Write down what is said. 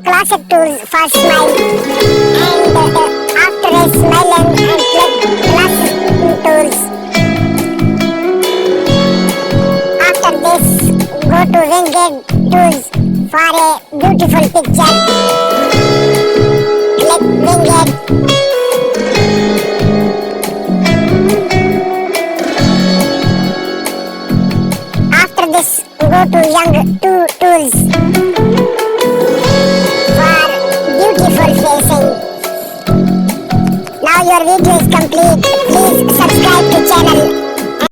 classic tools for smile and after a smile and click classic tools. After this, go to winged tools for a beautiful picture. Click winged. After this, go to young tools for beautiful facing. Now your video is complete. Please